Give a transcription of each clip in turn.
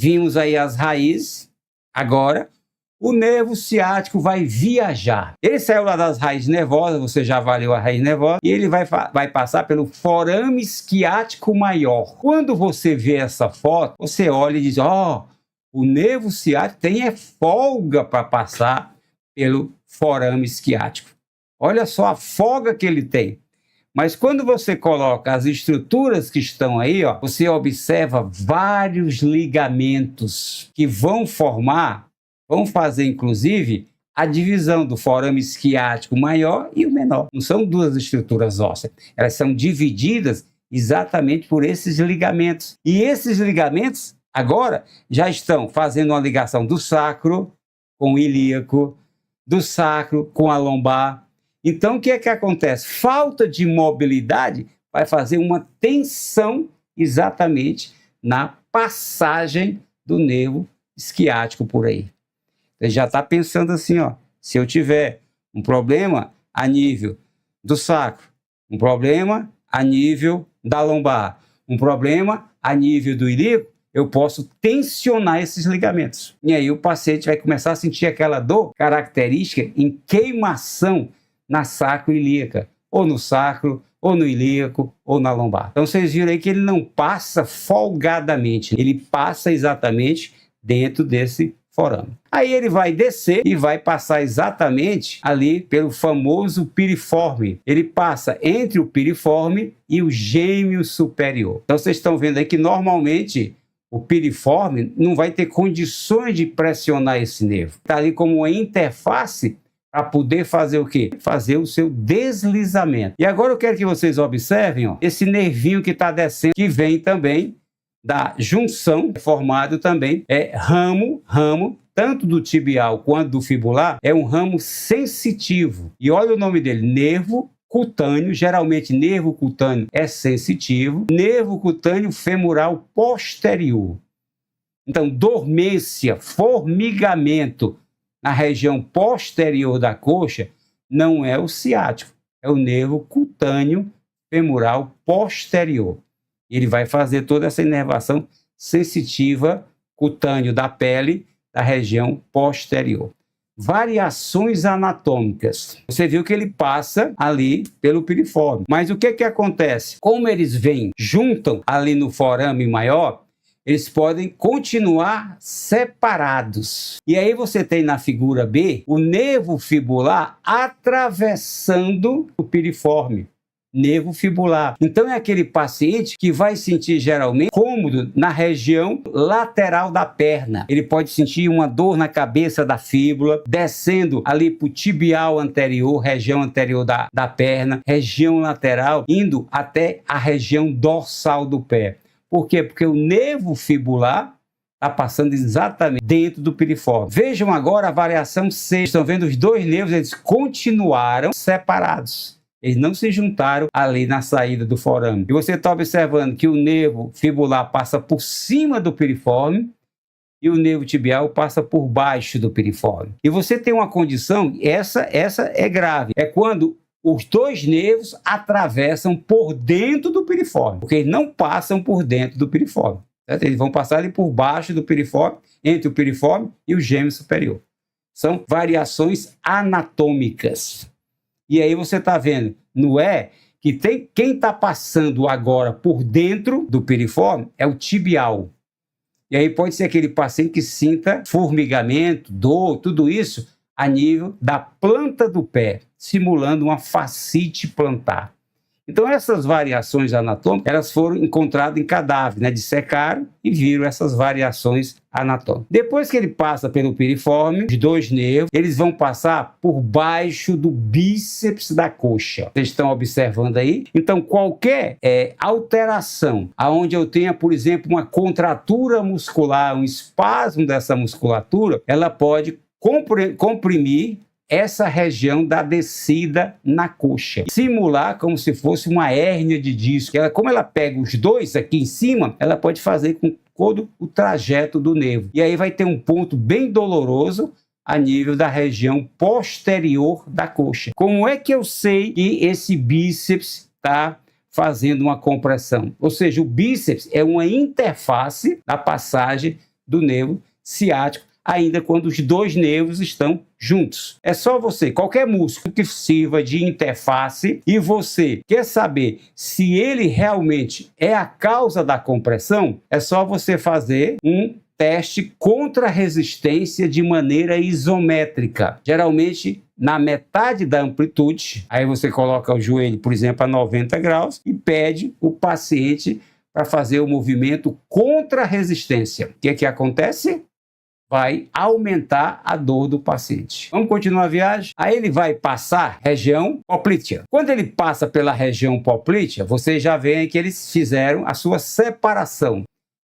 Vimos aí as raízes. Agora, o nervo ciático vai viajar. Ele saiu lá das raízes nervosas, você já avaliou a raiz nervosa, e ele vai passar pelo forame isquiático maior. Quando você vê essa foto, você olha e diz, ó, o nervo ciático tem folga para passar pelo forame isquiático. Olha só a folga que ele tem. Mas quando você coloca as estruturas que estão aí, ó, você observa vários ligamentos que vão fazer inclusive a divisão do forame isquiático maior e o menor. Não são duas estruturas ósseas, elas são divididas exatamente por esses ligamentos. E esses ligamentos agora já estão fazendo uma ligação do sacro com o ilíaco, do sacro com a lombar. Então, o que é que acontece? Falta de mobilidade vai fazer uma tensão exatamente na passagem do nervo isquiático por aí. Você já está pensando assim, ó, se eu tiver um problema a nível do sacro, um problema a nível da lombar, um problema a nível do ilíaco, eu posso tensionar esses ligamentos. E aí o paciente vai começar a sentir aquela dor característica em queimação na sacro-ilíaca, ou no sacro, ou no ilíaco, ou na lombar. Então vocês viram aí que ele não passa folgadamente, ele passa exatamente dentro desse forame. Aí ele vai descer e vai passar exatamente ali pelo famoso piriforme. Ele passa entre o piriforme e o gêmeo superior. Então vocês estão vendo aí que normalmente o piriforme não vai ter condições de pressionar esse nervo. Está ali como uma interface para poder fazer o quê? Fazer o seu deslizamento. E agora eu quero que vocês observem, ó, esse nervinho que está descendo, que vem também da junção, formado também, ramo, tanto do tibial quanto do fibular, é um ramo sensitivo. E olha o nome dele, nervo cutâneo, geralmente nervo cutâneo é sensitivo, nervo cutâneo femoral posterior. Então, dormência, formigamento na região posterior da coxa não é o ciático, é o nervo cutâneo femoral posterior. Ele vai fazer toda essa inervação sensitiva cutâneo da pele da região posterior. Variações anatômicas. Você viu que ele passa ali pelo piriforme. Mas o que que acontece? Como eles juntam ali no forame maior, eles podem continuar separados. E aí você tem na figura B o nervo fibular atravessando o piriforme. Nervo fibular. Então é aquele paciente que vai sentir geralmente cômodo na região lateral da perna. Ele pode sentir uma dor na cabeça da fíbula, descendo ali para o tibial anterior, região anterior da perna, região lateral, indo até a região dorsal do pé. Por quê? Porque o nervo fibular está passando exatamente dentro do piriforme. Vejam agora a variação C. Estão vendo os dois nervos, eles continuaram separados. Eles não se juntaram ali na saída do forame. E você está observando que o nervo fibular passa por cima do piriforme e o nervo tibial passa por baixo do piriforme. E você tem uma condição, essa é grave, é quando os dois nervos atravessam por dentro do piriforme, porque eles não passam por dentro do piriforme. Certo? Eles vão passar ali por baixo do piriforme, entre o piriforme e o gêmeo superior. São variações anatômicas. E aí você está vendo, não é que quem está passando agora por dentro do piriforme é o tibial. E aí pode ser aquele paciente que sinta formigamento, dor, tudo isso a nível da planta do pé, simulando uma fascite plantar. Então essas variações anatômicas, elas foram encontradas em cadáver, né? Dissecaram e viram essas variações anatômicas. Depois que ele passa pelo piriforme, os dois nervos, eles vão passar por baixo do bíceps da coxa. Vocês estão observando aí? Então qualquer alteração, aonde eu tenha, por exemplo, uma contratura muscular, um espasmo dessa musculatura, ela pode comprimir essa região da descida na coxa. Simular como se fosse uma hérnia de disco. Como ela pega os dois aqui em cima, ela pode fazer com todo o trajeto do nervo. E aí vai ter um ponto bem doloroso a nível da região posterior da coxa. Como é que eu sei que esse bíceps está fazendo uma compressão? Ou seja, o bíceps é uma interface da passagem do nervo ciático, ainda quando os dois nervos estão juntos. É só você, qualquer músculo que sirva de interface e você quer saber se ele realmente é a causa da compressão, é só você fazer um teste contra resistência de maneira isométrica. Geralmente na metade da amplitude, aí você coloca o joelho, por exemplo, a 90 graus e pede o paciente para fazer o movimento contra resistência. O que acontece? Vai aumentar a dor do paciente. Vamos continuar a viagem? Aí ele vai passar região poplítea. Quando ele passa pela região poplítea, você já vê que eles fizeram a sua separação.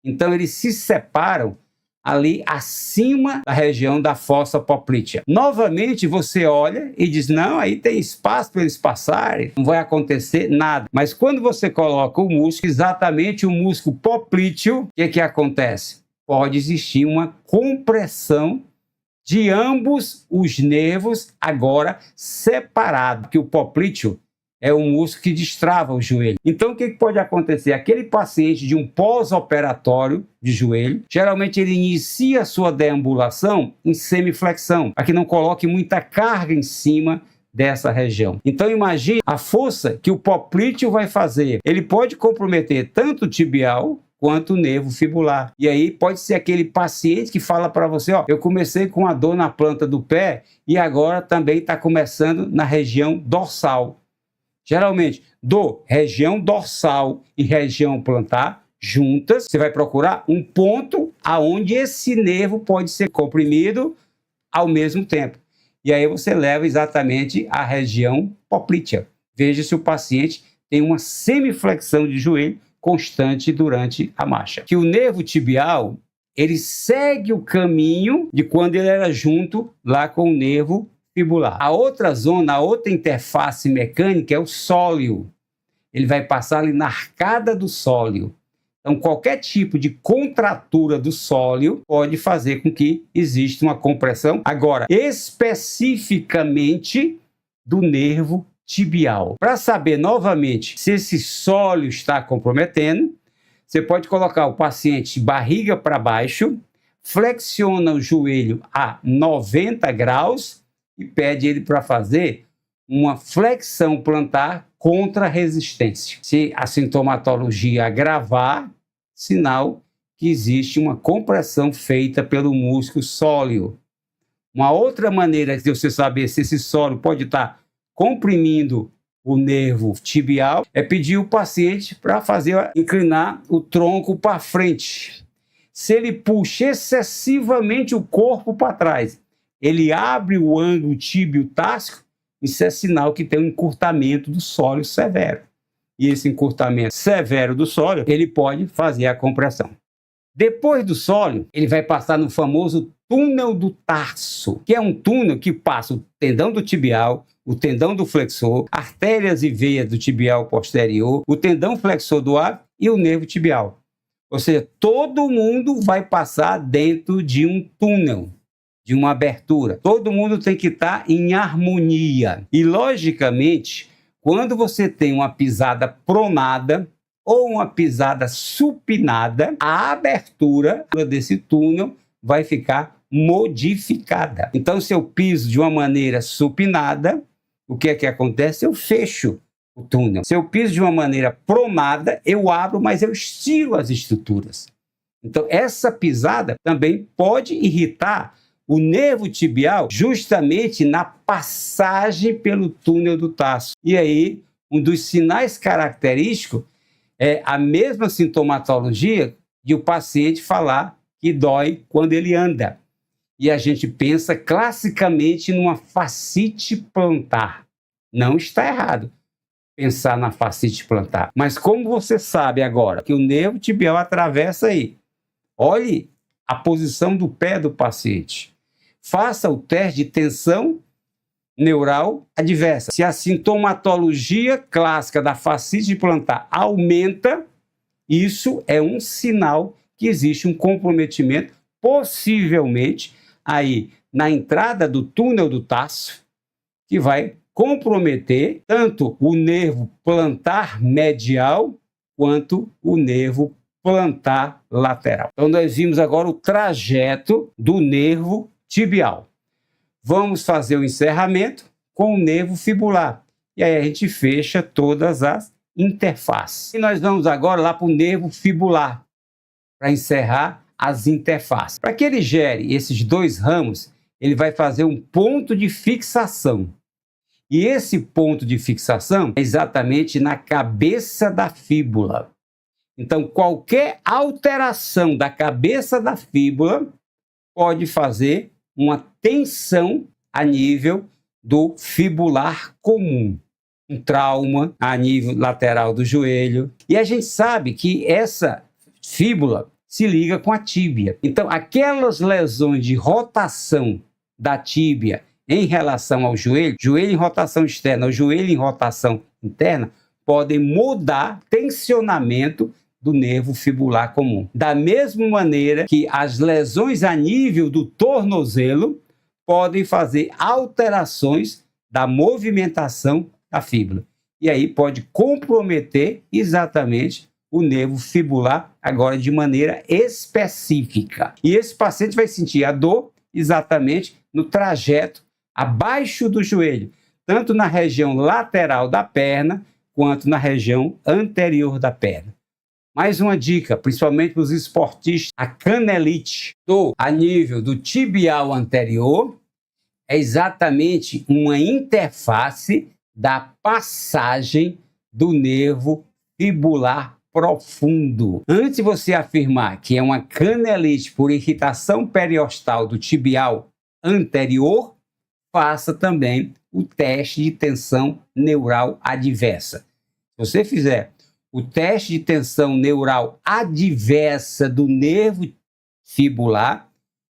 Então eles se separam ali acima da região da fossa poplítea. Novamente você olha e diz, não, aí tem espaço para eles passarem, não vai acontecer nada. Mas quando você coloca o músculo, exatamente o músculo poplíteo, o que acontece? Pode existir uma compressão de ambos os nervos agora separados, porque o poplíteo é o músculo que destrava o joelho. Então o que pode acontecer? Aquele paciente de um pós-operatório de joelho, geralmente ele inicia a sua deambulação em semiflexão, para que não coloque muita carga em cima dessa região. Então imagine a força que o poplíteo vai fazer. Ele pode comprometer tanto o tibial quanto o nervo fibular. E aí pode ser aquele paciente que fala para você, ó, eu comecei com a dor na planta do pé e agora também está começando na região dorsal. Geralmente, dor, região dorsal e região plantar juntas, você vai procurar um ponto aonde esse nervo pode ser comprimido ao mesmo tempo. E aí você leva exatamente a região poplítea. Veja se o paciente tem uma semiflexão de joelho constante durante a marcha. Que o nervo tibial, ele segue o caminho de quando ele era junto lá com o nervo fibular. A outra zona, a outra interface mecânica é o sóleo. Ele vai passar ali na arcada do sóleo. Então, qualquer tipo de contratura do sóleo pode fazer com que exista uma compressão. Agora, especificamente do nervo tibial. Para saber novamente se esse sóleo está comprometendo, você pode colocar o paciente barriga para baixo, flexiona o joelho a 90 graus e pede ele para fazer uma flexão plantar contra resistência. Se a sintomatologia agravar, sinal que existe uma compressão feita pelo músculo sóleo. Uma outra maneira de você saber se esse sóleo pode estar comprimindo o nervo tibial é pedir o paciente para inclinar o tronco para frente. Se ele puxa excessivamente o corpo para trás, ele abre o ângulo tíbio-társio, isso é sinal que tem um encurtamento do sóleo severo. E esse encurtamento severo do sóleo, ele pode fazer a compressão. Depois do sóleo, ele vai passar no famoso túnel do tarso, que é um túnel que passa o tendão do tibial, o tendão do flexor, artérias e veias do tibial posterior, o tendão flexor do ar e o nervo tibial. Ou seja, todo mundo vai passar dentro de um túnel, de uma abertura. Todo mundo tem que estar em harmonia. E, logicamente, quando você tem uma pisada pronada ou uma pisada supinada, a abertura desse túnel vai ficar modificada. Então, se eu piso de uma maneira supinada, o que acontece? Eu fecho o túnel. Se eu piso de uma maneira pronada, eu abro, mas eu estiro as estruturas. Então, essa pisada também pode irritar o nervo tibial justamente na passagem pelo túnel do tarso. E aí, um dos sinais característicos é a mesma sintomatologia de o paciente falar que dói quando ele anda. E a gente pensa classicamente numa fascite plantar. Não está errado pensar na fascite plantar. Mas como você sabe agora que o nervo tibial atravessa aí, olhe a posição do pé do paciente. Faça o teste de tensão neural adversa. Se a sintomatologia clássica da fascite plantar aumenta, isso é um sinal que existe um comprometimento, possivelmente, aí na entrada do túnel do tarso, que vai comprometer tanto o nervo plantar medial quanto o nervo plantar lateral. Então nós vimos agora o trajeto do nervo tibial. Vamos fazer o encerramento com o nervo fibular. E aí a gente fecha todas as interfaces. E nós vamos agora lá para o nervo fibular, para encerrar as interfaces. Para que ele gere esses dois ramos, ele vai fazer um ponto de fixação. E esse ponto de fixação é exatamente na cabeça da fíbula. Então, qualquer alteração da cabeça da fíbula pode fazer uma tensão a nível do fibular comum. Um trauma a nível lateral do joelho. E a gente sabe que essa fíbula se liga com a tíbia. Então, aquelas lesões de rotação da tíbia em relação ao joelho, joelho em rotação externa ou joelho em rotação interna, podem mudar o tensionamento do nervo fibular comum. Da mesma maneira que as lesões a nível do tornozelo podem fazer alterações da movimentação da fíbula. E aí pode comprometer exatamente o nervo fibular agora de maneira específica. E esse paciente vai sentir a dor exatamente no trajeto abaixo do joelho, tanto na região lateral da perna, quanto na região anterior da perna. Mais uma dica, principalmente para os esportistas, a canelite a nível do tibial anterior é exatamente uma interface da passagem do nervo fibular profundo. Antes de você afirmar que é uma canelite por irritação periostal do tibial anterior, faça também o teste de tensão neural adversa. Se você fizer o teste de tensão neural adversa do nervo fibular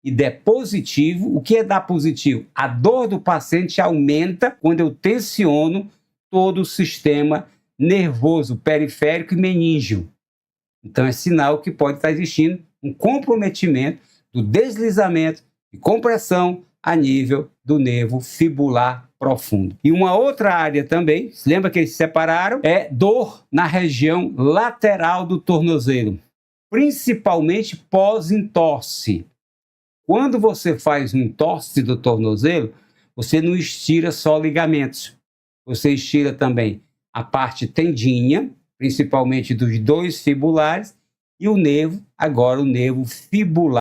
e der positivo, o que é dar positivo? A dor do paciente aumenta quando eu tensiono todo o sistema nervoso periférico e meníngeo. Então é sinal que pode estar existindo um comprometimento do deslizamento e compressão a nível do nervo fibular profundo. E uma outra área também, se lembra que eles se separaram? É dor na região lateral do tornozelo, principalmente pós-entorse. Quando você faz um entorse do tornozelo, você não estira só ligamentos, você estira também a parte tendínea, principalmente dos dois fibulares, e o nervo, agora o nervo fibular